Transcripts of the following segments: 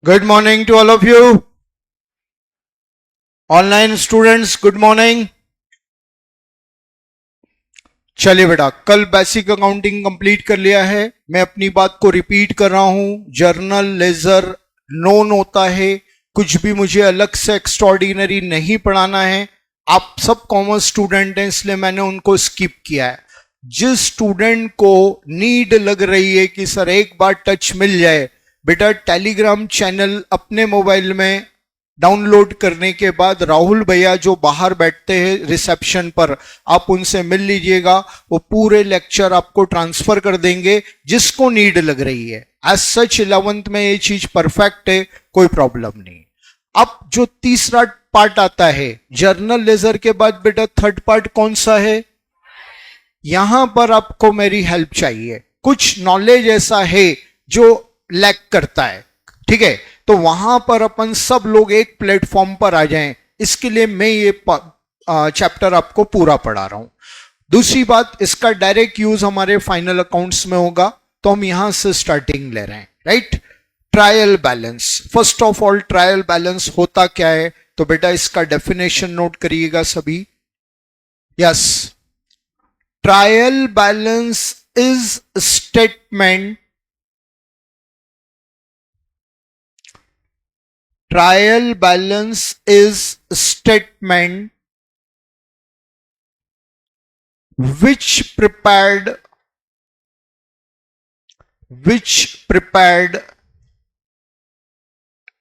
Good morning to all of you. Online students, good morning. चलिए बेटा, कल basic accounting complete कर लिया है. मैं अपनी बात को रिपीट कर रहा हूं. जर्नल लेजर नोन होता है. कुछ भी मुझे अलग से एक्स्ट्रॉर्डिनरी नहीं पढ़ाना है. आप सब कॉमर्स स्टूडेंट हैं, इसलिए मैंने उनको स्किप किया है. जिस स्टूडेंट को नीड लग रही है कि सर एक बार टच मिल जाए, बेटा टेलीग्राम चैनल अपने मोबाइल में डाउनलोड करने के बाद राहुल भैया जो बाहर बैठते हैं रिसेप्शन पर, आप उनसे मिल लीजिएगा. वो पूरे लेक्चर आपको ट्रांसफर कर देंगे जिसको नीड लग रही है. एज सच 11th में ये चीज परफेक्ट है, कोई प्रॉब्लम नहीं. अब जो तीसरा पार्ट आता है जर्नल लेजर के बाद, बेटा थर्ड पार्ट कौन सा है? यहां पर आपको मेरी हेल्प चाहिए. कुछ नॉलेज ऐसा है जो लैक करता है, ठीक है? तो वहां पर अपन सब लोग एक प्लेटफॉर्म पर आ जाएं, इसके लिए मैं ये चैप्टर आपको पूरा पढ़ा रहा हूं. दूसरी बात, इसका डायरेक्ट यूज हमारे फाइनल अकाउंट्स में होगा, तो हम यहां से स्टार्टिंग ले रहे हैं. Right? Trial balance. First of all, trial balance होता क्या है? तो बेटा इसका डेफिनेशन नोट करिएगा सभी. Yes, trial balance is statement. Trial balance is a statement which prepared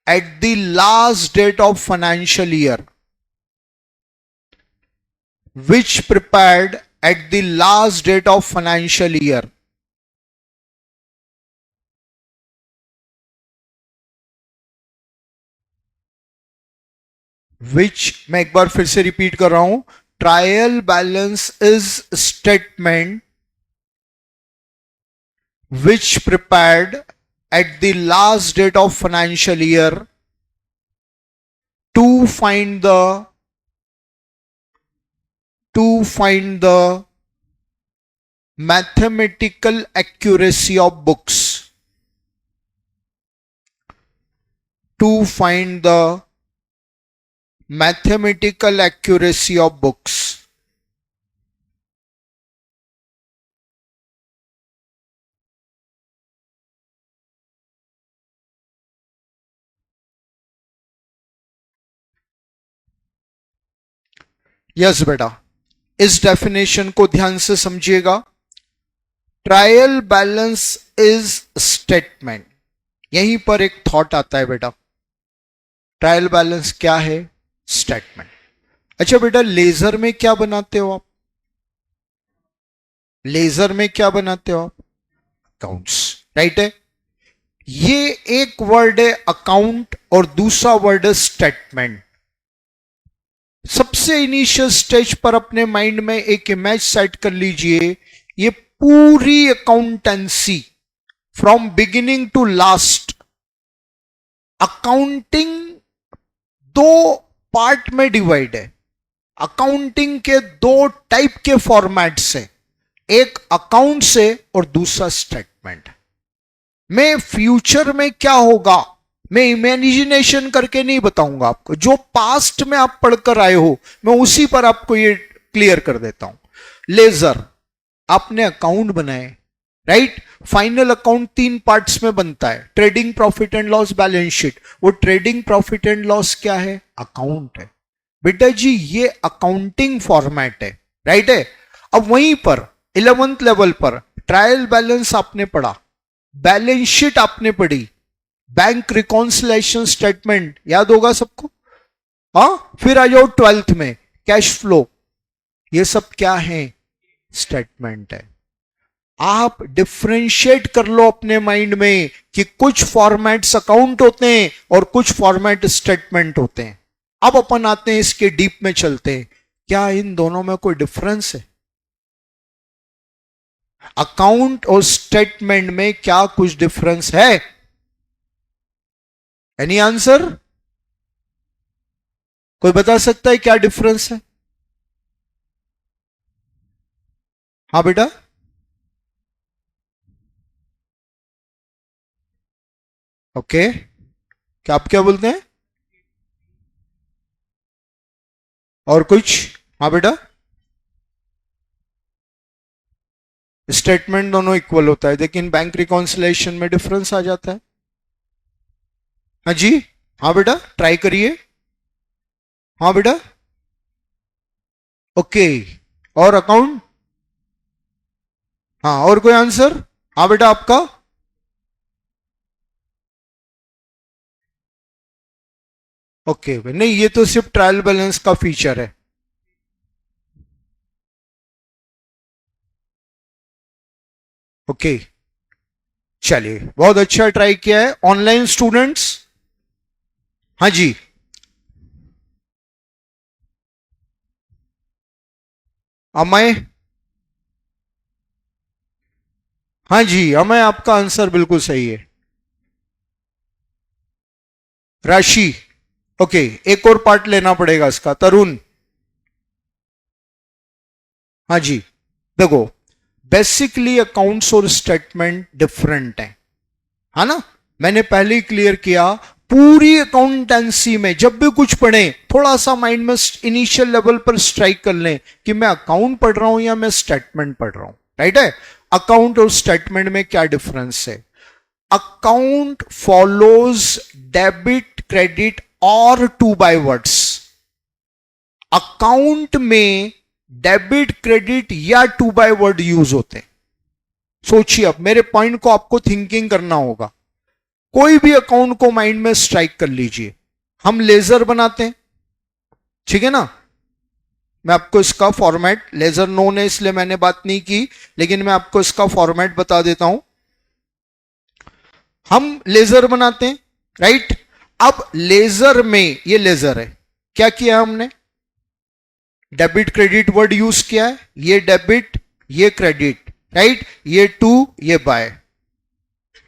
at the last date of financial year. Which prepared at the last date of financial year. Which, मैं एक बार फिर से repeat कर रहा हूं. Trial balance is statement which prepared at the last date of financial year to find the mathematical accuracy of books. To find the mathematical accuracy of books. Yes बेटा, इस definition को ध्यान से समझिएगा. Trial balance is statement. यहीं पर एक thought आता है बेटा, ट्रायल बैलेंस क्या है? स्टेटमेंट. अच्छा बेटा, लेजर में क्या बनाते हो आप? लेजर में क्या बनाते हो आप? अकाउंट्स. राइट है? ये एक वर्ड है अकाउंट और दूसरा वर्ड है स्टेटमेंट. सबसे इनिशियल स्टेज पर अपने माइंड में एक इमेज सेट कर लीजिए. ये पूरी accountancy from beginning to last, accounting दो पार्ट में डिवाइड है. अकाउंटिंग के दो टाइप के फॉर्मेट्स है, एक अकाउंट से और दूसरा स्टेटमेंट. मैं फ्यूचर में क्या होगा मैं इमेजिनेशन करके नहीं बताऊंगा आपको. जो पास्ट में आप पढ़कर आए हो मैं उसी पर आपको ये क्लियर कर देता हूं. लेजर, आपने अकाउंट बनाए. राइट? फाइनल अकाउंट तीन पार्ट्स में बनता है. Trading profit and loss, balance sheet. वो ट्रेडिंग प्रॉफिट एंड लॉस क्या है? अकाउंट है. बेटा जी ये अकाउंटिंग फॉर्मेट है. राइट है? अब वहीं पर 11th लेवल पर ट्रायल बैलेंस आपने पढ़ा, बैलेंस शीट आपने पढ़ी, बैंक रिकॉन्सिलेशन स्टेटमेंट याद होगा सबको. हाँ, फिर आ जाओ 12th में कैश फ्लो. ये सब क्या है? स्टेटमेंट है. आप डिफरेंशिएट कर लो अपने माइंड में कि कुछ फॉर्मेट्स अकाउंट होते हैं और कुछ फॉर्मेट स्टेटमेंट होते हैं. अब अपन आते हैं इसके डीप में चलते हैं. क्या इन दोनों में कोई डिफरेंस है? अकाउंट और स्टेटमेंट में क्या कुछ डिफरेंस है? Any answer? कोई बता सकता है क्या डिफरेंस है? हाँ बेटा, ओके. क्या आप क्या बोलते हैं? और कुछ? हाँ बेटा, स्टेटमेंट दोनों इक्वल होता है, लेकिन बैंक रिकॉन्सिलेशन में डिफरेंस आ जाता है। हाँ जी, हाँ बेटा ट्राई करिए। हाँ बेटा, ओके। और अकाउंट? हाँ, और कोई आंसर? हाँ बेटा आपका? ओके, नहीं ये तो सिर्फ ट्रायल बैलेंस का फीचर है। ओके, चलिए बहुत अच्छा ट्राई किया है ऑनलाइन स्टूडेंट्स। हाँ जी, अमय। हाँ जी, अमय आपका आंसर बिल्कुल सही है। राशि, ओके, एक और पार्ट लेना पड़ेगा इसका। तरुण, हाँ जी, देखो बेसिकली अकाउंट्स और स्टेटमेंट डिफरेंट है ना? मैंने पहले ही क्लियर किया। पूरी अकाउंटेंसी में जब भी कुछ पढ़े, थोड़ा सा माइंड में इनिशियल लेवल पर स्ट्राइक कर लें कि मैं अकाउंट पढ़ रहा हूं या मैं स्टेटमेंट पढ़ रहा हूं। राइट है? अकाउंट और स्टेटमेंट में क्या डिफरेंस है? अकाउंट फॉलोज डेबिट क्रेडिट और टू बाय वर्ड्स। अकाउंट में डेबिट क्रेडिट या टू बाय वर्ड यूज होते हैं। सोचिए, अब मेरे पॉइंट को आपको थिंकिंग करना होगा। कोई भी अकाउंट को माइंड में स्ट्राइक कर लीजिए। हम लेजर बनाते हैं, ठीक है ना? मैं आपको इसका फॉर्मेट, लेजर नोन है इसलिए मैंने बात नहीं की, लेकिन मैं आपको इसका फॉर्मेट बता देता हूं। हम लेजर बनाते हैं, राइट? अब लेजर में, ये लेजर है, क्या किया हमने? डेबिट क्रेडिट वर्ड यूज किया है। ये डेबिट, ये क्रेडिट, राइट? ये टू, ये बाय।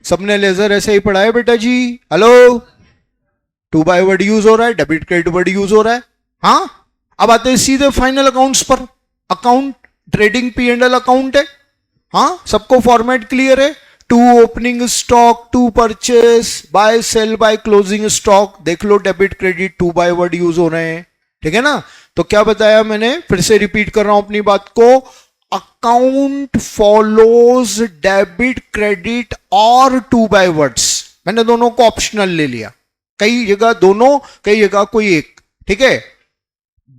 सबने लेजर ऐसे ही पढ़ा है बेटा जी? Hello, to by word use हो रहा है, डेबिट क्रेडिट वर्ड यूज हो रहा है। हाँ, अब आते हैं सीधे फाइनल अकाउंट्स पर। Account trading P and L account है। हाँ, सबको फॉर्मेट क्लियर है? To opening stock, to purchase, by sale, by closing stock. देख लो, debit credit to by word use हो रहे हैं, ठीक है ना? तो क्या बताया मैंने? फिर से रिपीट कर रहा हूं अपनी बात को। अकाउंट फॉलोज डेबिट क्रेडिट और टू बाय वर्ड्स। मैंने दोनों को ऑप्शनल ले लिया, कई जगह दोनों, कई जगह कोई एक, ठीक है?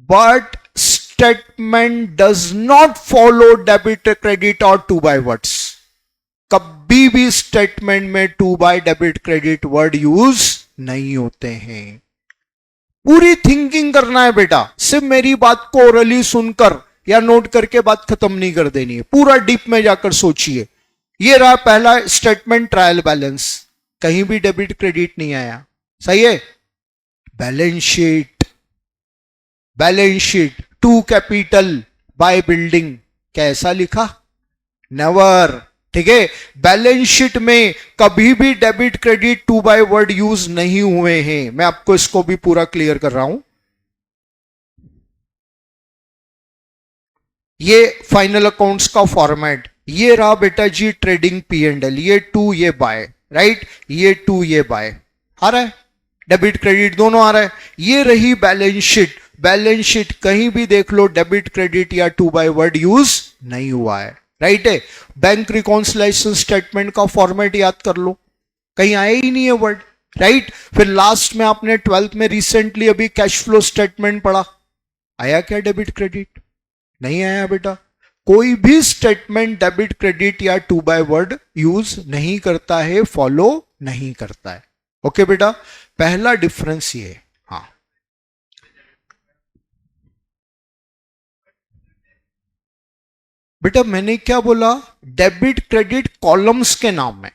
But statement does not follow debit credit और टू बाय वर्ड्स। कभी भी स्टेटमेंट में to by debit credit word use नहीं होते हैं। पूरी थिंकिंग करना है बेटा, सिर्फ मेरी बात को ओरली सुनकर या नोट करके बात खत्म नहीं कर देनी है। पूरा डीप में जाकर सोचिए। ये रहा पहला स्टेटमेंट, ट्रायल बैलेंस, कहीं भी डेबिट क्रेडिट नहीं आया, सही है? Balance sheet, balance sheet to capital by building, कैसा लिखा? नेवर, ठीक है? बैलेंस शीट में कभी भी debit credit to by word use नहीं हुए हैं। मैं आपको इसको भी पूरा क्लियर कर रहा हूं। ये फाइनल अकाउंट्स का फॉर्मेट, ये रहा बेटा जी ट्रेडिंग पी एंड एल। ये टू, ये बाय, राइट? ये टू, ये बाय आ रहा है, डेबिट क्रेडिट दोनों आ रहा है। ये रही बैलेंस शीट। बैलेंस शीट कहीं भी देख लो, डेबिट क्रेडिट या टू बाय वर्ड यूज नहीं हुआ है, राइट है? बैंक रिकॉन्सिलेशन स्टेटमेंट का फॉर्मेट याद कर लो, कहीं आया ही नहीं है वर्ड, राइट? फिर लास्ट में आपने 12th में रिसेंटली अभी कैश फ्लो स्टेटमेंट पढ़ा, आया क्या डेबिट क्रेडिट? नहीं आया बेटा। कोई भी स्टेटमेंट डेबिट क्रेडिट या टू बाय वर्ड यूज नहीं करता है, फॉलो नहीं करता है। ओके बेटा, पहला डिफरेंस ये है। हाँ बेटा, मैंने क्या बोला? डेबिट क्रेडिट कॉलम्स के नाम है।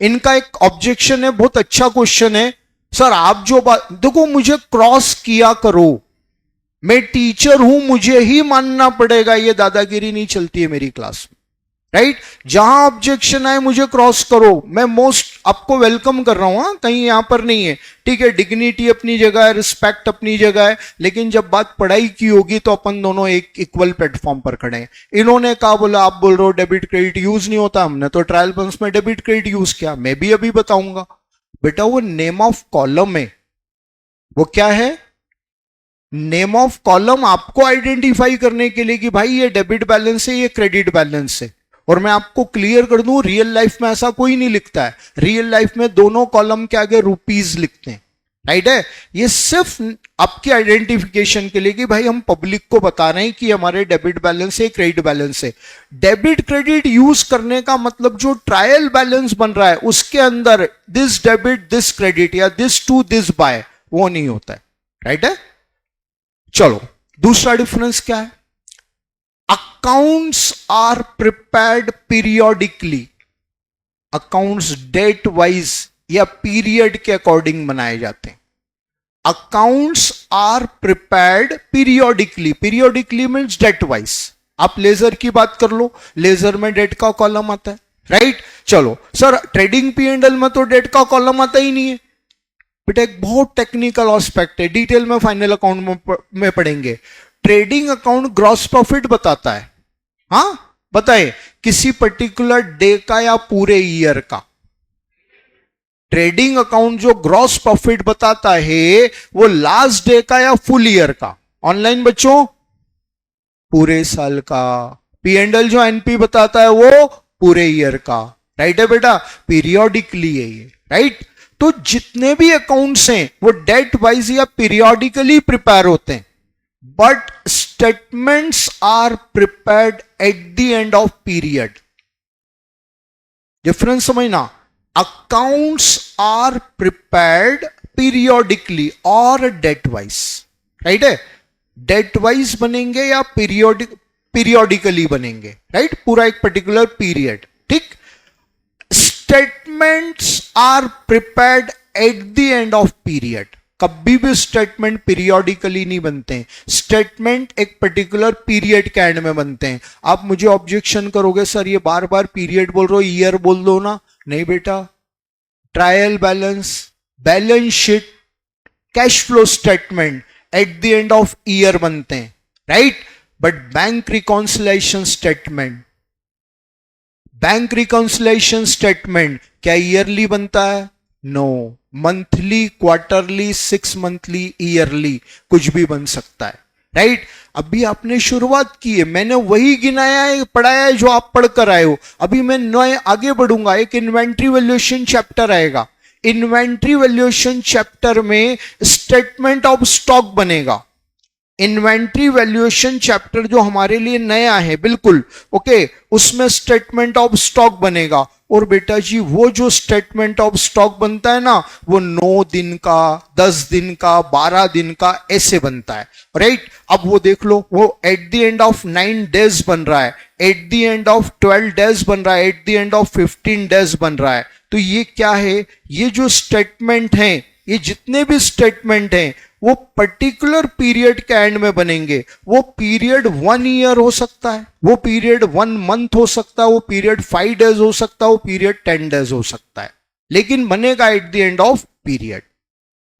इनका एक ऑब्जेक्शन है, बहुत अच्छा क्वेश्चन है सर। आप जो बात देखो, मुझे क्रॉस किया करो, मैं टीचर हूं, मुझे ही मानना पड़ेगा, ये दादागिरी नहीं चलती है मेरी क्लास में, राइट? जहां ऑब्जेक्शन आए मुझे क्रॉस करो, मैं मोस्ट आपको वेलकम कर रहा हूं। हाँ, कहीं यहां पर नहीं है, ठीक है? डिग्निटी अपनी जगह है, रिस्पेक्ट अपनी जगह है, लेकिन जब बात पढ़ाई की होगी तो अपन दोनों एक इक्वल प्लेटफॉर्म पर खड़े हैं। इन्होंने कहा, बोला आप बोल रहे हो डेबिट क्रेडिट यूज नहीं होता, हमने तो ट्रायल बैलेंस में डेबिट क्रेडिट यूज किया। मैं भी अभी बताऊंगा, बेटा वो नेम ऑफ कॉलम है, वो क्या है, नेम ऑफ कॉलम आपको आइडेंटिफाई करने के लिए कि भाई ये डेबिट बैलेंस है, ये क्रेडिट बैलेंस है। और मैं आपको क्लियर कर दूं, रियल लाइफ में ऐसा कोई नहीं लिखता है, रियल लाइफ में दोनों कॉलम के आगे रुपीस लिखते हैं, राइट है। ये सिर्फ आपकी आइडेंटिफिकेशन के लिए कि भाई हम पब्लिक को बता रहे हैं कि हमारे डेबिट बैलेंस है, क्रेडिट बैलेंस है। डेबिट क्रेडिट यूज करने का मतलब जो ट्रायल बैलेंस बन रहा है उसके अंदर दिस डेबिट दिस क्रेडिट या दिस टू दिस बाय वो नहीं होता है, राइट है। चलो दूसरा डिफरेंस क्या है, accounts are prepared periodically, accounts date wise या पीरियड के अकॉर्डिंग बनाए जाते हैं। Accounts are prepared periodically, periodically means date wise. आप लेजर की बात कर लो, लेजर में डेट का कॉलम आता है, राइट। चलो सर ट्रेडिंग P&L में तो डेट का कॉलम आता ही नहीं है। बेटा एक बहुत टेक्निकल एस्पेक्ट है, डिटेल में फाइनल अकाउंट में पढ़ेंगे। ट्रेडिंग अकाउंट ग्रॉस प्रॉफिट बताता है, हाँ बताए, किसी पर्टिकुलर डे का या पूरे ईयर का। ट्रेडिंग अकाउंट जो ग्रॉस प्रॉफिट बताता है वो लास्ट डे का या फुल ईयर का। ऑनलाइन बच्चों पूरे साल का। P&L जो NP बताता है वो पूरे ईयर का, राइट है बेटा, पीरियोडिकली है ये, राइट। तो जितने भी अकाउंट्स हैं वो डेट वाइज या पीरियोडिकली प्रिपेयर होते हैं, but statements are prepared at the end of period. Difference समझना, अकाउंट्स आर प्रिपेयर्ड पीरियोडिकली और डेट वाइज, राइट है। डेट वाइज बनेंगे या पीरियोडिकली बनेंगे, राइट, पूरा एक पर्टिकुलर पीरियड, ठीक। Statements are prepared at the end of period. कभी भी स्टेटमेंट पीरियोडिकली नहीं बनते हैं, स्टेटमेंट एक पर्टिकुलर पीरियड के एंड में बनते हैं। आप मुझे ऑब्जेक्शन करोगे सर ये बार बार पीरियड बोल रहे हो, ईयर बोल दो ना। नहीं बेटा, trial balance, balance sheet, cash flow statement at the end of year बनते हैं, right. But bank reconciliation statement, bank reconciliation statement क्या ईयरली बनता है? No, monthly, quarterly, 6 monthly, yearly, कुछ भी बन सकता है, राइट। अभी आपने शुरुआत की है, मैंने वही गिनाया है, पढ़ाया है जो आप पढ़ कर आए हो। अभी मैं नए आगे बढ़ूंगा, एक इन्वेंट्री वैल्यूएशन चैप्टर आएगा। इन्वेंट्री वैल्यूएशन चैप्टर में स्टेटमेंट ऑफ स्टॉक बनेगा। इन्वेंट्री वैल्यूएशन चैप्टर जो हमारे लिए नया है बिल्कुल, ओके, उसमें स्टेटमेंट ऑफ स्टॉक बनेगा। और बेटा जी वो जो स्टेटमेंट ऑफ स्टॉक बनता है ना, वो 9 दिन का, 10 दिन का, 12 दिन का ऐसे बनता है, राइट। अब वो देख लो, वो eight the end of 9 days बन रहा है, eight the end of 12 days बन रहा है, eight the end of 15 days बन रहा है। तो ये क्या है, ये जो स्टेटमेंट है, ये जितने भी स्टेटमेंट हैं वो पर्टिकुलर पीरियड के एंड में बनेंगे। वो पीरियड 1 ईयर हो सकता है, वो पीरियड 1 मंथ हो सकता है, वो पीरियड 5 डेज हो सकता है, वो पीरियड 10 डेज हो सकता है, लेकिन बनेगा eight the end of period.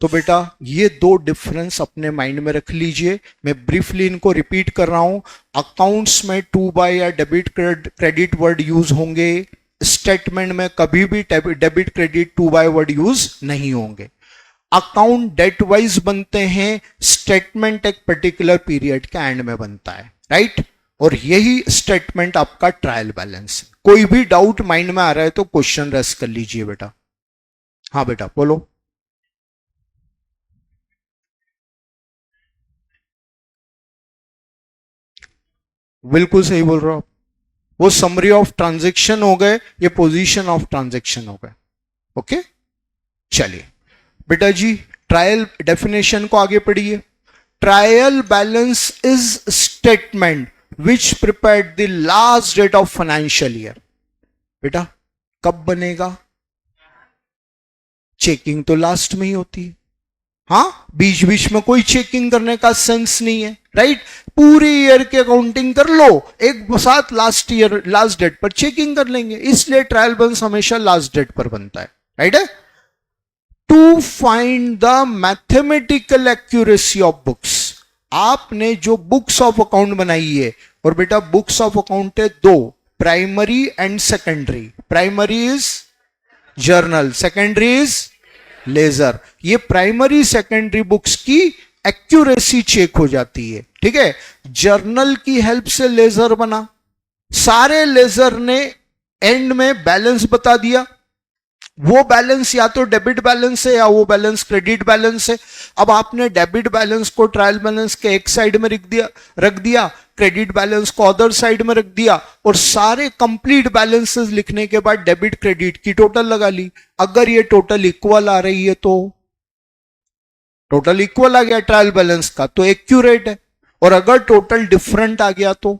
तो बेटा ये दो डिफरेंस अपने माइंड में रख लीजिए। मैं ब्रीफली इनको रिपीट कर रहा हूं। अकाउंट्स में टू बाय या डेबिट क्रेडिट वर्ड यूज होंगे, स्टेटमेंट में कभी भी debit credit to by word use नहीं होंगे। अकाउंट डेट वाइज बनते हैं, स्टेटमेंट एक पर्टिकुलर पीरियड के एंड में बनता है, राइट। और यही स्टेटमेंट आपका ट्रायल बैलेंस है। कोई भी डाउट माइंड में आ रहा है तो क्वेश्चन रेस कर लीजिए बेटा। हाँ बेटा बोलो। बिल्कुल सही बोल रहे हो आप। वो समरी ऑफ ट्रांजैक्शन हो गए, ये पोजीशन ऑफ ट्रांजैक्शन हो गए, ओके। चलिए बेटा जी ट्रायल डेफिनेशन को आगे पढ़िए। Trial balance is statement which prepared the last date of financial year. बेटा कब बनेगा? चेकिंग तो लास्ट में ही होती है, हाँ, बीच बीच में कोई चेकिंग करने का सेंस नहीं है, राइट। पूरे ईयर की अकाउंटिंग कर लो, एक साथ लास्ट ईयर लास्ट डेट पर चेकिंग कर लेंगे, इसलिए ट्रायल बैलेंस हमेशा लास्ट डेट पर बनता है, राइट है। To find the mathematical accuracy of books, आपने जो बुक्स ऑफ अकाउंट बनाई है, और बेटा बुक्स ऑफ अकाउंट है दो, primary and secondary. Primary is journal, secondary is ledger. ये प्राइमरी सेकेंडरी बुक्स की एक्यूरेसी चेक हो जाती है, ठीक है। जर्नल की हेल्प से लेजर बना, सारे लेजर ने एंड में बैलेंस बता दिया। वो बैलेंस या तो डेबिट बैलेंस है या वो बैलेंस क्रेडिट बैलेंस है। अब आपने डेबिट बैलेंस को ट्रायल बैलेंस के एक साइड में रख दिया, क्रेडिट बैलेंस को अदर साइड में रख दिया, और सारे कंप्लीट बैलेंसेस लिखने के बाद डेबिट क्रेडिट की टोटल लगा ली। अगर ये टोटल इक्वल आ रही है तो टोटल इक्वल आ गया ट्रायल बैलेंस का, तो एक्यूरेट है। और अगर टोटल डिफरेंट आ गया तो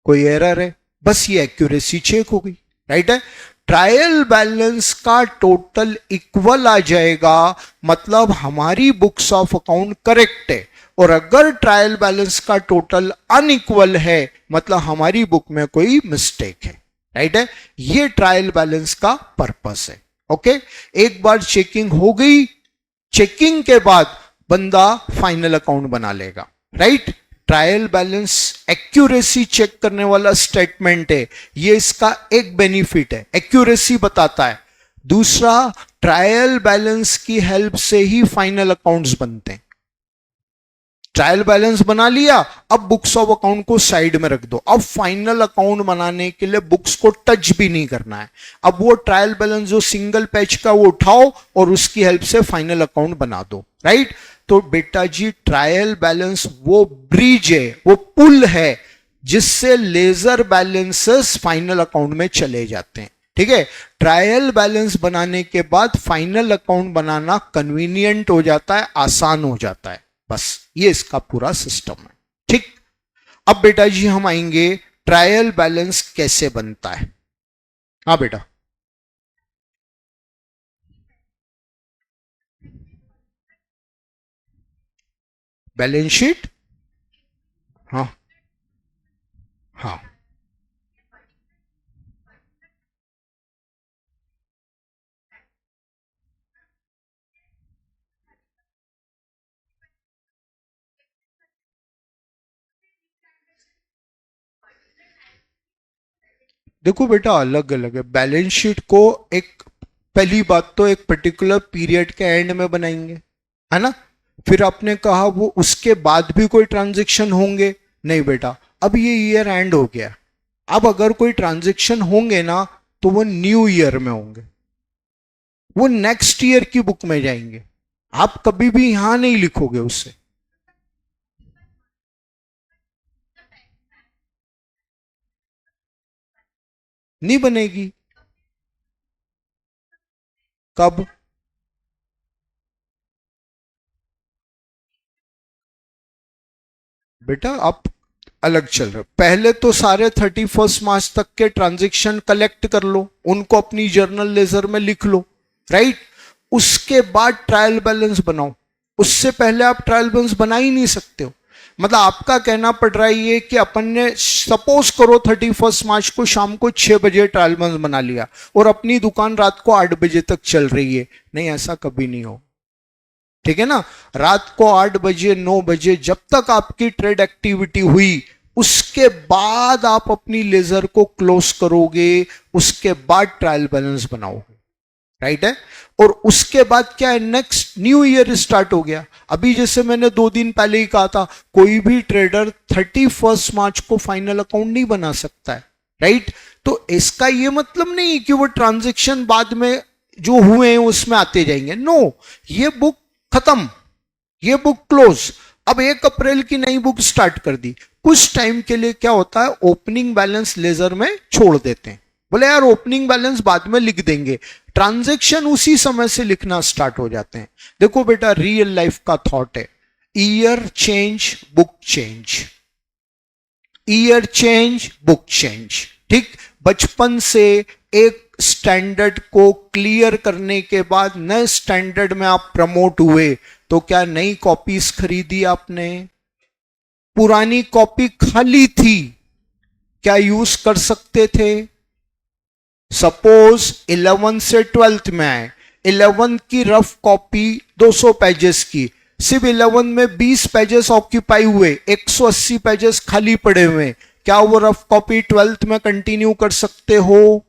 कोई एरर है। बस ये एक्यूरेसी चेक हो गई, राइट है। ट्रायल बैलेंस का टोटल इक्वल आ जाएगा, मतलब हमारी बुक्स ऑफ अकाउंट करेक्ट है। और अगर ट्रायल बैलेंस का टोटल अनइक्वल है, मतलब हमारी बुक में कोई मिस्टेक है, राइट है। ये ट्रायल बैलेंस का पर्पस है। ओके, एक बार चेकिंग हो गई, चेकिंग के बाद बंदा फाइनल अकाउंट बना लेगा, right. Trial balance accuracy check करने वाला स्टेटमेंट है, ये इसका एक बेनिफिट है, एक्यूरेसी बताता है। दूसरा, ट्रायल बैलेंस की हेल्प से ही फाइनल अकाउंट्स बनते हैं। ट्रायल बैलेंस बना लिया, अब बुक्स ऑफ अकाउंट को साइड में रख दो। अब फाइनल अकाउंट बनाने के लिए बुक्स को टच भी नहीं करना है। अब वो ट्रायल बैलेंस जो सिंगल पेज का वो उठाओ और उसकी हेल्प से फाइनल अकाउंट बना दो, राइट। तो बेटा जी, ट्रायल बैलेंस वो ब्रिज है, वो पुल है, जिससे लेजर बैलेंसेस फाइनल अकाउंट में चले जाते हैं, ठीक है। ट्रायल बैलेंस बनाने के बाद फाइनल अकाउंट बनाना कन्वीनियंट हो जाता है, आसान हो जाता है। बस ये इसका पूरा सिस्टम है, ठीक। अब बेटा जी हम आएंगे ट्रायल बैलेंस कैसे बनता है। हाँ बेटा, बैलेंस शीट, हाँ हाँ, देखो बेटा अलग अलग है। बैलेंस शीट को एक, पहली बात तो एक पर्टिकुलर पीरियड के एंड में बनाएंगे, है ना। फिर आपने कहा वो उसके बाद भी कोई ट्रांजैक्शन होंगे, नहीं बेटा, अब ये ईयर एंड हो गया। अब अगर कोई ट्रांजैक्शन होंगे ना, तो वो न्यू ईयर में होंगे, वो नेक्स्ट ईयर की बुक में जाएंगे। आप कभी भी यहां नहीं लिखोगे उससे, नहीं बनेगी। कब? बेटा आप अलग चल रहे हो। पहले तो सारे 31 मार्च तक के ट्रांजैक्शन कलेक्ट कर लो, उनको अपनी जर्नल लेजर में लिख लो, राइट। उसके बाद ट्रायल बैलेंस बनाओ। उससे पहले आप ट्रायल बैलेंस बना ही नहीं सकते हो। मतलब आपका कहना पड़ रहा है ये कि अपन ने सपोज करो 31 मार्च को शाम को 6 बजे ट्रायल बैलेंस बना लिया और अपनी दुकान रात को 8 बजे तक चल रही है। नहीं, ऐसा कभी नहीं हो, ठीक है ना। रात को 8 बजे 9 बजे जब तक आपकी ट्रेड एक्टिविटी हुई, उसके बाद आप अपनी लेजर को क्लोज करोगे, उसके बाद ट्रायल बैलेंस बनाओगे, राइट है। और उसके बाद क्या है, नेक्स्ट न्यू ईयर स्टार्ट हो गया। अभी जैसे मैंने 2 दिन पहले ही कहा था, कोई भी ट्रेडर 31 मार्च को फाइनल अकाउंट नहीं बना सकता है, राइट। तो इसका ये मतलब नहीं कि वो ट्रांजेक्शन बाद में जो हुए हैं उसमें आते जाएंगे, नो। ये बुक खत्म, ये बुक क्लोज। अब 1 अप्रैल की नई बुक स्टार्ट कर दी। कुछ टाइम के लिए क्या होता है, ओपनिंग बैलेंस लेजर में छोड़ देते हैं, बोले यार ओपनिंग बैलेंस बाद में लिख देंगे। ट्रांजैक्शन उसी समय से लिखना स्टार्ट हो जाते हैं। देखो बेटा, रियल लाइफ का थॉट है, year change book change, year change book change, ठीक। बचपन से एक स्टैंडर्ड को क्लियर करने के बाद नए स्टैंडर्ड में आप प्रमोट हुए, तो क्या नई कॉपीज खरीदी आपने? पुरानी कॉपी खाली थी, क्या यूज कर सकते थे? सपोज 11 से 12th में आए, 11 की रफ कॉपी 200 पेजेस की, सिर्फ 11 में 20 पेजेस ऑक्यूपाई हुए, 180 पेजेस खाली पड़े हुए, क्या वो रफ कॉपी 12th में कंटिन्यू कर सकते हो?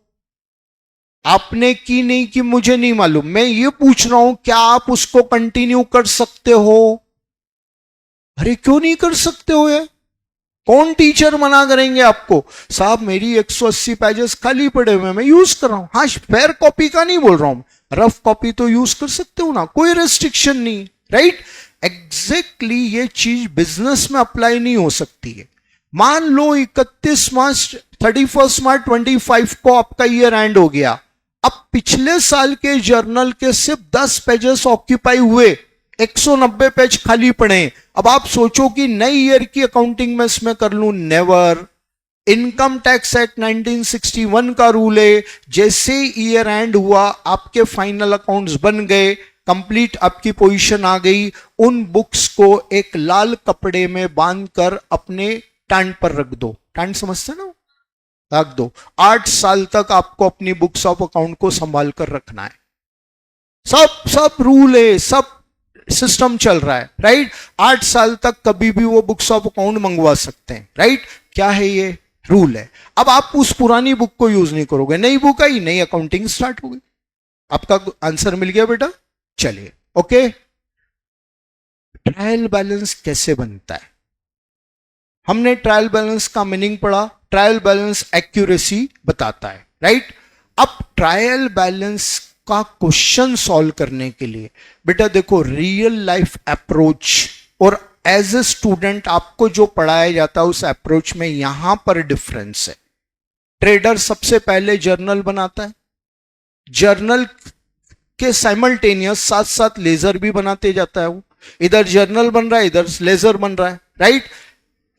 आपने की नहीं की मुझे नहीं मालूम, मैं ये पूछ रहा हूं क्या आप उसको कंटिन्यू कर सकते हो? अरे क्यों नहीं कर सकते हो यार? कौन टीचर मना करेंगे आपको? साहब मेरी 180 पेजेस खाली पड़े हुए मैं यूज कर रहा हूं। हाँ, फेयर कॉपी का नहीं बोल रहा हूं, रफ कॉपी तो यूज कर सकते हो ना, कोई रेस्ट्रिक्शन नहीं, राइट? एग्जैक्टली ये चीज बिजनेस में अप्लाई नहीं हो सकती है। मान लो 31 मार्च 31 मार्च 25 को आपका ईयर एंड हो गया, अब पिछले साल के जर्नल के सिर्फ 10 पेजेस ऑक्यूपाई हुए, 190 पेज खाली पड़े। अब आप सोचो कि नई ईयर की अकाउंटिंग में इसमें कर लूं, नेवर। इनकम टैक्स एक्ट 1961 का रूल है, जैसे ईयर एंड हुआ आपके फाइनल अकाउंट्स बन गए, कंप्लीट आपकी पोजीशन आ गई, उन बुक्स को एक लाल कपड़े में बांधकर अपने टांड पर रख दो। टांड समझते ना, रख दो। 8 साल तक आपको अपनी बुक्स ऑफ अकाउंट को संभाल कर रखना है। सब सब रूल है, सब सिस्टम चल रहा है, राइट? 8 साल तक कभी भी वो बुक्स ऑफ अकाउंट मंगवा सकते हैं, राइट? क्या है ये? रूल है। अब आप उस पुरानी बुक को यूज नहीं करोगे, नई बुक आई, नई अकाउंटिंग स्टार्ट हो गई। आपका आंसर मिल गया बेटा? चलिए, ओके। ट्रायल बैलेंस कैसे बनता है? हमने ट्रायल बैलेंस का मीनिंग पढ़ा। ट्रायल बैलेंस एक्यूरेसी बताता है, राइट? अब ट्रायल बैलेंस का क्वेश्चन सॉल्व करने के लिए बेटा देखो, रियल लाइफ अप्रोच और एज ए स्टूडेंट आपको जो पढ़ाया जाता है उस अप्रोच में यहां पर डिफरेंस है। ट्रेडर सबसे पहले जर्नल बनाता है, जर्नल के साइमल्टेनियस साथ साथ लेजर भी बनाते जाता है। वो इधर जर्नल बन रहा है, इधर लेजर बन रहा है, राइट?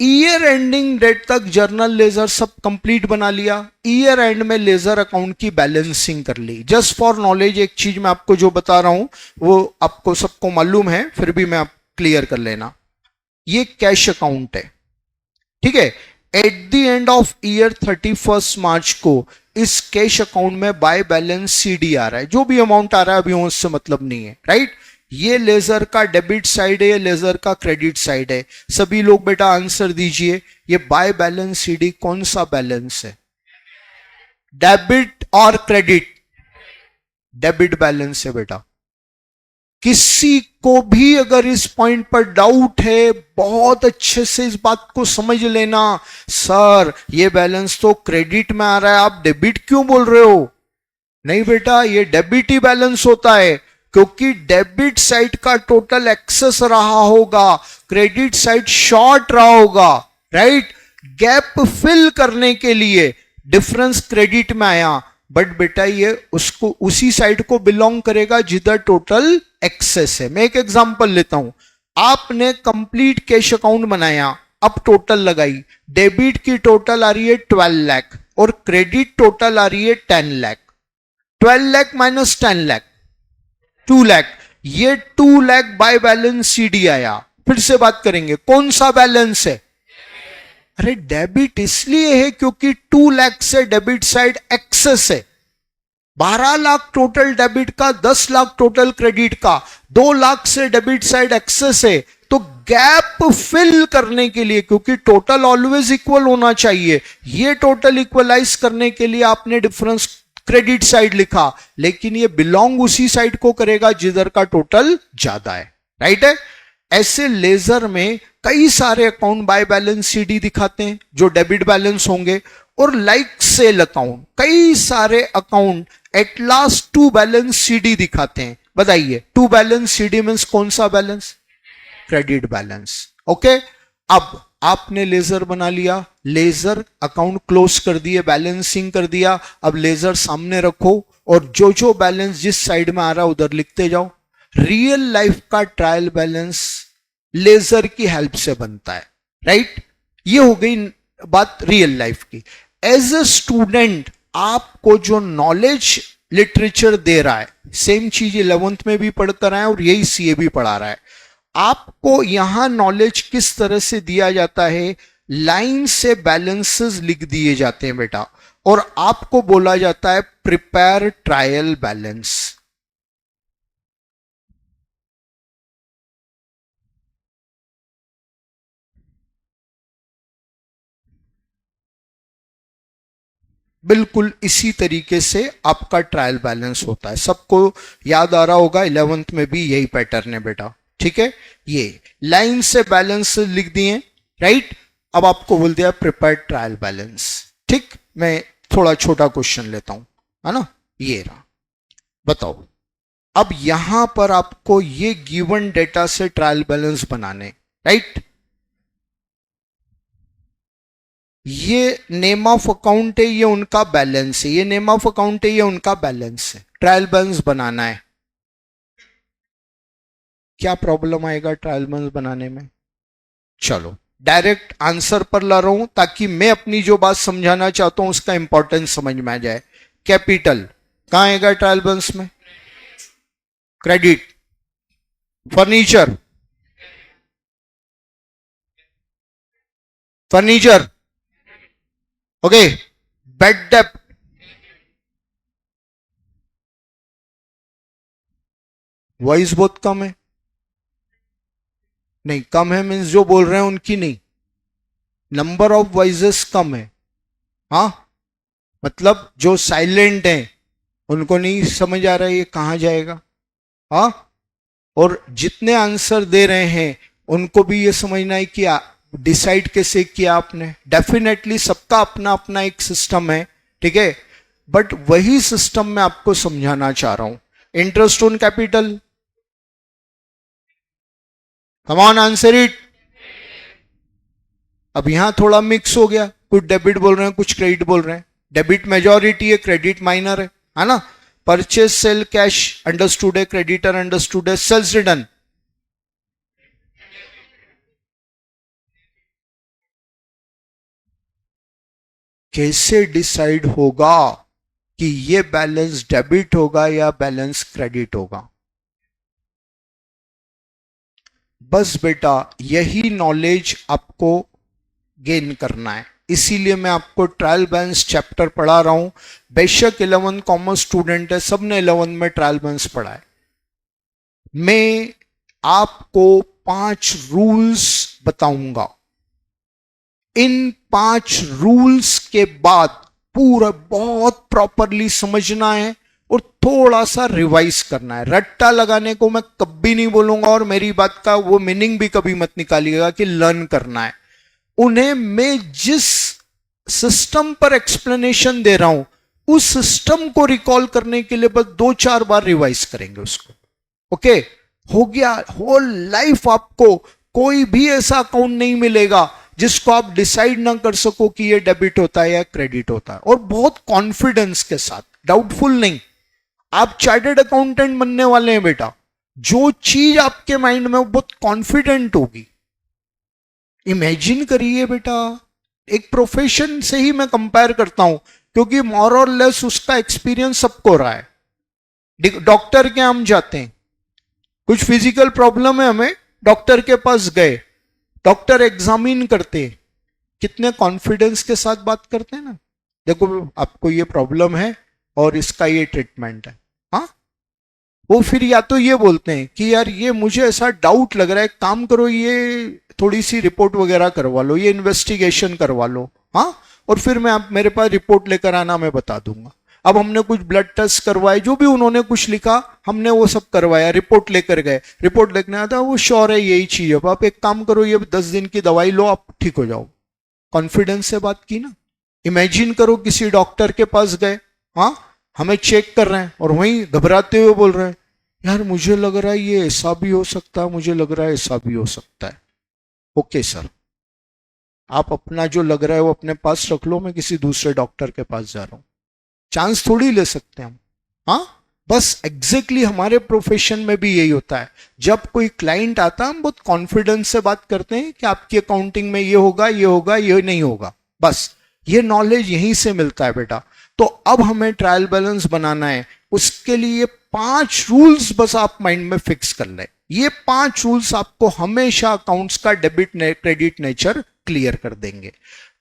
ईयर एंडिंग डेट तक जर्नल लेजर सब कंप्लीट बना लिया, ईयर एंड में लेजर अकाउंट की बैलेंसिंग कर ली। जस्ट फॉर नॉलेज एक चीज मैं आपको जो बता रहा हूं वो आपको सबको मालूम है, फिर भी मैं आप क्लियर कर लेना। ये कैश अकाउंट है, ठीक है? Eight the end of year 31 मार्च को इस कैश अकाउंट में बाय बैलेंस सीडी आ रहा है, जो भी अमाउंट आ रहा है अभी उससे मतलब नहीं है, राइट? ये लेजर का डेबिट साइड है, ये लेजर का क्रेडिट साइड है। सभी लोग बेटा आंसर दीजिए, ये बाय बैलेंस सीडी कौन सा बैलेंस है? डेबिट और क्रेडिट? डेबिट बैलेंस है बेटा। किसी को भी अगर इस पॉइंट पर डाउट है, बहुत अच्छे से इस बात को समझ लेना, सर ये बैलेंस तो क्रेडिट में आ रहा है, आप डेबिट क्यों बोल रहे हो? नहीं बेटा, ये डेबिट ही बैलेंस होता है, क्योंकि डेबिट साइड का टोटल एक्सेस रहा होगा, क्रेडिट साइड शॉर्ट रहा होगा, राइट? गैप फिल करने के लिए डिफरेंस क्रेडिट में आया, बट बेटा ये उसको उसी साइड को बिलोंग करेगा जिधर टोटल एक्सेस है। मैं एक एग्जांपल लेता हूं, आपने कंप्लीट कैश अकाउंट बनाया, अब टोटल लगाई, डेबिट की टोटल आ रही है 12 लाख और क्रेडिट टोटल आ रही है 10 लाख। 12 लाख माइनस 10 लाख 2 लाख, ये 2 लाख बाय बैलेंस सीडी आया। फिर से बात करेंगे, कौन सा बैलेंस है? अरे डेबिट इसलिए है क्योंकि 2 लाख से डेबिट साइड एक्सेस है। 12 लाख टोटल डेबिट का, 10 लाख टोटल क्रेडिट का, 2 लाख से डेबिट साइड एक्सेस है। तो गैप फिल करने के लिए, क्योंकि टोटल ऑलवेज इक्वल होना चाहिए, ये टोटल इक्वलाइज करने के लिए आपने डिफरेंस क्रेडिट साइड लिखा, लेकिन ये बिलोंग उसी साइड को करेगा जिधर का टोटल ज्यादा है, राइट है? ऐसे लेजर में कई सारे अकाउंट बाय बैलेंस सीडी दिखाते हैं जो डेबिट बैलेंस होंगे, और लाइक सेल अकाउंट कई सारे account at last to balance CD दिखाते हैं। बताइए, टू बैलेंस सीडी मींस कौन सा बैलेंस? Credit balance, okay? अब आपने लेजर बना लिया, लेजर अकाउंट क्लोज कर दिए, बैलेंसिंग कर दिया, अब लेजर सामने रखो और जो जो बैलेंस जिस साइड में आ रहा है उधर लिखते जाओ। रियल लाइफ का ट्रायल बैलेंस लेजर की हेल्प से बनता है, राइट? ये हो गई बात रियल लाइफ की। एज ए स्टूडेंट आपको जो नॉलेज लिटरेचर दे रहा है, सेम चीज 11th में भी पढ़कर आए और यही सीए भी पढ़ा रहा है। आपको यहां नॉलेज किस तरह से दिया जाता है? लाइन से बैलेंसेस लिख दिए जाते हैं बेटा, और आपको बोला जाता है प्रिपेयर ट्रायल बैलेंस। बिल्कुल इसी तरीके से आपका ट्रायल बैलेंस होता है। सबको याद आ रहा होगा, 11th में भी यही पैटर्न है बेटा, ठीक है। ये लाइन से बैलेंस लिख दिए, राइट। अब आपको बोल दिया प्रिपेयर ट्रायल बैलेंस, ठीक। मैं थोड़ा छोटा क्वेश्चन लेता हूं, है ना। ये रहा, बताओ। अब यहां पर आपको ये गिवन डेटा से ट्रायल बैलेंस बनाने, राइट। ये नेम ऑफ अकाउंट है, ये उनका बैलेंस है, ये नेम ऑफ अकाउंट है, ये उनका बैलेंस है। ट्रायल बैलेंस बनाना है। क्या प्रॉब्लम आएगा ट्रायल बैलेंस बनाने में? चलो डायरेक्ट आंसर पर ला रहा हूं ताकि मैं अपनी जो बात समझाना चाहता हूं उसका इंपॉर्टेंस समझ में आ जाए। कैपिटल कहां आएगा ट्रायल बैलेंस में? Credit. Furniture, furniture, okay. Bad डेप्ट, वॉइस बहुत कम है। नहीं कम है मीन्स जो बोल रहे हैं उनकी नहीं, नंबर ऑफ वॉइसेस कम है। हाँ मतलब जो साइलेंट हैं उनको नहीं समझ आ रहा है ये कहां जाएगा। हाँ, और जितने आंसर दे रहे हैं उनको भी ये समझना है कि डिसाइड कैसे किया आपने। डेफिनेटली सबका अपना अपना एक सिस्टम है, ठीक है, बट वही सिस्टम मैं आपको समझाना चाह रहा हूं। Interest on capital, come on answer it. अब यहां थोड़ा मिक्स हो गया, कुछ डेबिट बोल रहे हैं कुछ क्रेडिट बोल रहे हैं। डेबिट मेजॉरिटी है, क्रेडिट माइनर है ना। परचेज सेल कैश अंडरस्टूड है, क्रेडिटर अंडरस्टूड है, सेल्स रिटर्न। कैसे डिसाइड होगा कि ये बैलेंस डेबिट होगा या बैलेंस क्रेडिट होगा? बस बेटा यही नॉलेज आपको गेन करना है, इसीलिए मैं आपको ट्रायल बैलेंस चैप्टर पढ़ा रहा हूं। बेशक 11 कॉमर्स स्टूडेंट है, सबने 11 में ट्रायल बैलेंस पढ़ा है। मैं आपको 5 रूल्स बताऊंगा। इन 5 रूल्स के बाद पूरा बहुत प्रॉपरली समझना है और थोड़ा सा रिवाइज करना है। रट्टा लगाने को मैं कभी नहीं बोलूंगा और मेरी बात का वो मीनिंग भी कभी मत निकालिएगा कि लर्न करना है। उन्हें मैं जिस सिस्टम पर एक्सप्लेनेशन दे रहा हूं उस सिस्टम को रिकॉल करने के लिए बस 2-4 बार रिवाइज करेंगे उसको, ओके। हो गया। होल लाइफ आपको कोई भी ऐसा अकाउंट नहीं मिलेगा जिसको आप डिसाइड ना कर सको कि ये डेबिट होता है या क्रेडिट होता है, और बहुत कॉन्फिडेंस के साथ, डाउटफुल नहीं। आप चार्टर्ड अकाउंटेंट बनने वाले हैं बेटा, जो चीज आपके माइंड में वो बहुत कॉन्फिडेंट होगी। इमेजिन करिए बेटा, एक प्रोफेशन से ही मैं कंपेयर करता हूं क्योंकि मोर और लेस उसका एक्सपीरियंस सबको रहा है। डॉक्टर के हम जाते हैं, कुछ फिजिकल प्रॉब्लम है हमें, डॉक्टर के पास गए, डॉक्टर एग्जामिन करते हैं, कितने कॉन्फिडेंस के साथ बात करते हैं ना। देखो आपको ये प्रॉब्लम है और इसका ये ट्रीटमेंट है। हाँ, वो फिर या तो ये बोलते हैं कि यार ये मुझे ऐसा डाउट लग रहा है, काम करो ये थोड़ी सी रिपोर्ट वगैरह करवा लो, ये इन्वेस्टिगेशन करवा लो। हाँ, और फिर मैं आप मेरे पास रिपोर्ट लेकर आना, मैं बता दूंगा। अब हमने कुछ ब्लड टेस्ट करवाए, जो भी उन्होंने कुछ लिखा हमने वो सब करवाया, रिपोर्ट लेकर गए, रिपोर्ट लिखने आता वो श्योर है यही चीज है, आप एक काम करो ये 10 दिन की दवाई लो आप ठीक हो जाओ। कॉन्फिडेंस से बात की ना। इमेजिन करो किसी डॉक्टर के पास गए, हाँ, हमें चेक कर रहे हैं और वहीं घबराते हुए बोल रहे हैं यार मुझे लग रहा है ये ऐसा भी हो सकता है, मुझे लग रहा है ऐसा भी हो सकता है। ओके सर, आप अपना जो लग रहा है वो अपने पास रख लो, मैं किसी दूसरे डॉक्टर के पास जा रहा हूं। चांस थोड़ी ले सकते हैं हम। हाँ, बस एग्जैक्टली हमारे प्रोफेशन में भी यही होता है। जब कोई क्लाइंट आता है हम बहुत कॉन्फिडेंस से बात करते हैं कि आपकी अकाउंटिंग में ये होगा ये होगा ये नहीं होगा, बस ये नॉलेज यहीं से मिलता है बेटा। तो अब हमें ट्रायल बैलेंस बनाना है, उसके लिए 5 रूल्स बस आप माइंड में फिक्स कर लें। ये 5 रूल्स आपको हमेशा अकाउंट्स का डेबिट क्रेडिट नेचर क्लियर कर देंगे।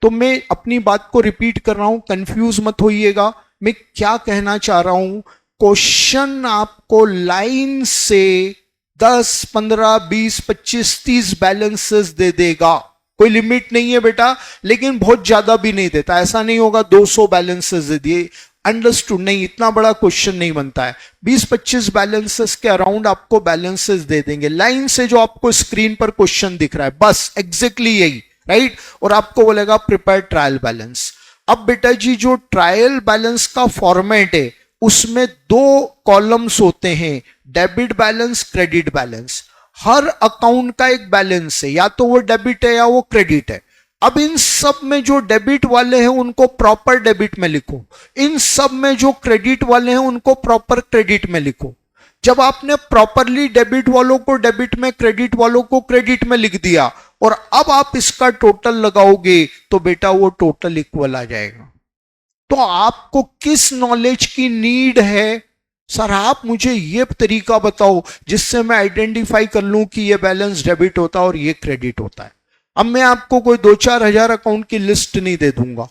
तो मैं अपनी बात को रिपीट कर रहा हूं, कंफ्यूज मत होइएगा मैं क्या कहना चाह रहा हूं। क्वेश्चन आपको लाइन से 10, 15, 20, 25, 30 बैलेंसेस दे देगा, कोई लिमिट नहीं है बेटा, लेकिन बहुत ज्यादा भी नहीं देता। ऐसा नहीं होगा 200 बैलेंसेस दे दिए, अंडरस्टूड नहीं, इतना बड़ा क्वेश्चन नहीं बनता है। 20-25 बैलेंसेस के अराउंड आपको बैलेंसेस दे देंगे, लाइन से जो आपको स्क्रीन पर क्वेश्चन दिख रहा है, बस एग्जैक्टली यही, राइट। और आपको बोलेगा प्रिपेयर ट्रायल बैलेंस। अब बेटा जी जो ट्रायल बैलेंस का फॉर्मेट है उसमें 2 कॉलम्स होते हैं, डेबिट बैलेंस, क्रेडिट बैलेंस। हर अकाउंट का एक बैलेंस है, या तो वो डेबिट है या वो क्रेडिट है। अब इन सब में जो डेबिट वाले हैं उनको प्रॉपर डेबिट में लिखो, इन सब में जो क्रेडिट वाले हैं उनको प्रॉपर क्रेडिट में लिखो। जब आपने प्रॉपरली डेबिट वालों को डेबिट में, क्रेडिट वालों को क्रेडिट में लिख दिया, और अब आप इसका टोटल लगाओगे तो बेटा वो टोटल इक्वल आ जाएगा। तो आपको किस नॉलेज की नीड है? सर आप मुझे ये तरीका बताओ जिससे मैं आइडेंटिफाई कर लूं कि ये बैलेंस डेबिट होता है और ये क्रेडिट होता है। अब मैं आपको कोई 2-4 हजार अकाउंट की लिस्ट नहीं दे दूंगा,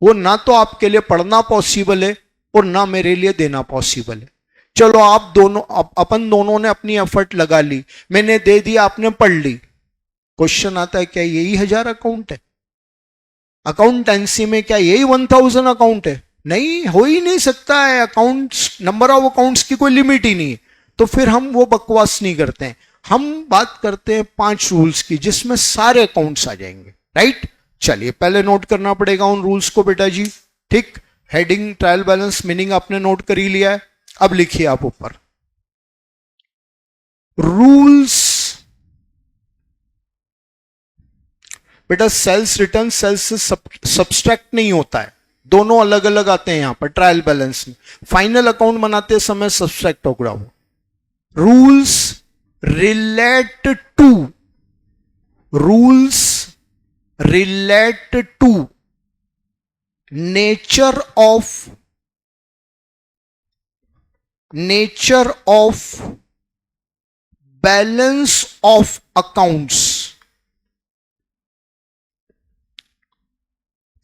वो ना तो आपके लिए पढ़ना पॉसिबल है और ना मेरे लिए देना पॉसिबल है। चलो आप दोनों, अपन दोनों ने अपनी एफर्ट लगा ली, मैंने दे दिया, आपने पढ़ ली। क्वेश्चन आता है क्या यही 1000 अकाउंट है? अकाउंटेंसी में क्या यही 1000 अकाउंट है? नहीं, हो ही नहीं सकता है। अकाउंट्स, नंबर ऑफ अकाउंट्स की कोई लिमिट ही नहीं है। तो फिर हम वो बकवास नहीं करते हैं, हम बात करते हैं 5 रूल्स की जिसमें सारे अकाउंट्स आ जाएंगे, राइट। चलिए पहले नोट करना पड़ेगा उन रूल्स को बेटा जी, ठीक। हेडिंग ट्रायल बैलेंस मीनिंग आपने नोट कर ही लिया है। अब लिखिए आप ऊपर रूल्स। बेटा सेल्स रिटर्न सेल्स से सब्सट्रैक्ट नहीं होता है, दोनों अलग अलग आते हैं यहां पर ट्रायल बैलेंस में। फाइनल अकाउंट बनाते समय सब्सट्रैक्ट होगा वो। Rules relate to, rules relate to nature of balance of accounts.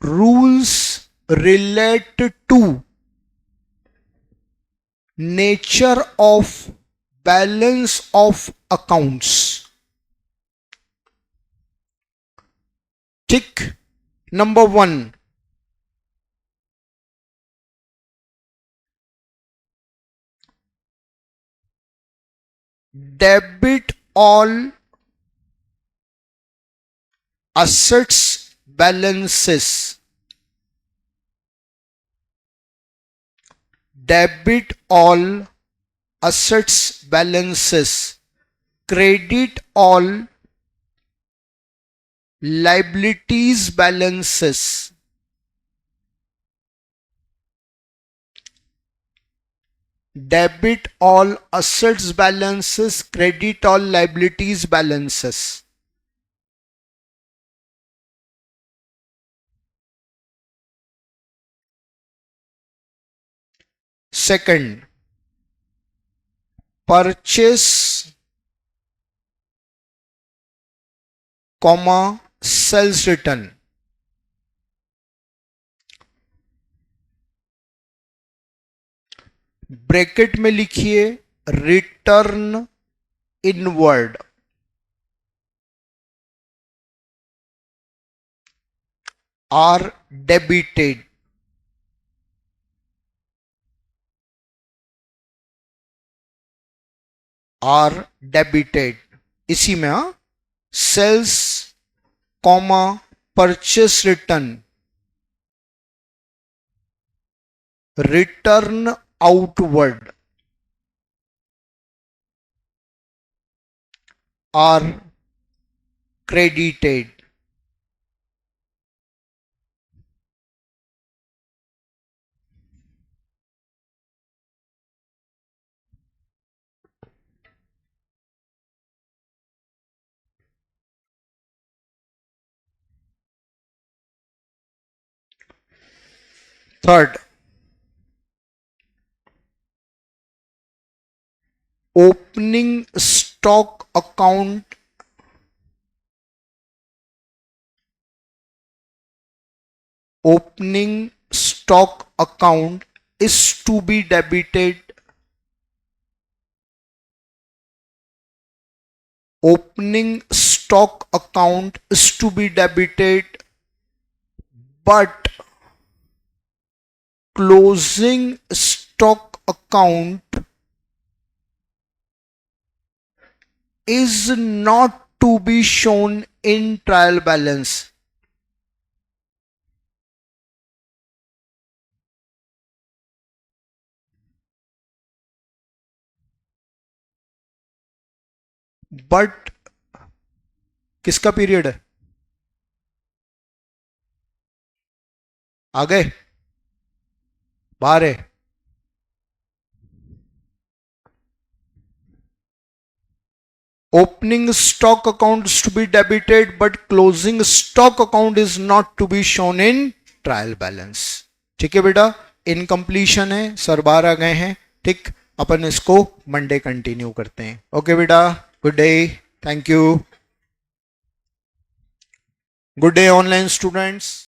Rules relate to nature of balance of accounts. Tick number 1. Debit all assets balances. Debit all assets balances. Credit all liabilities balances. Debit all assets balances. Credit all liabilities balances. Second, purchase, comma, sales return. Bracket में लिखिए return inward, are debited, are debited. इसी में sales comma purchase return, return outward, are credited. Third, opening stock account, opening stock account is to be debited, opening stock account is to be debited, but closing stock account is not to be shown in trial balance. But किसका period है? आ गए? बाहर है? Opening stock account is to be debited but closing stock account is not to be shown in trial balance. ठीक है बेटा, incompletion है, सर बाहर आ गए हैं. ठीक, अपन इसको मंडे कंटिन्यू करते हैं. ओके बेटा, good day, thank you. Good day online students.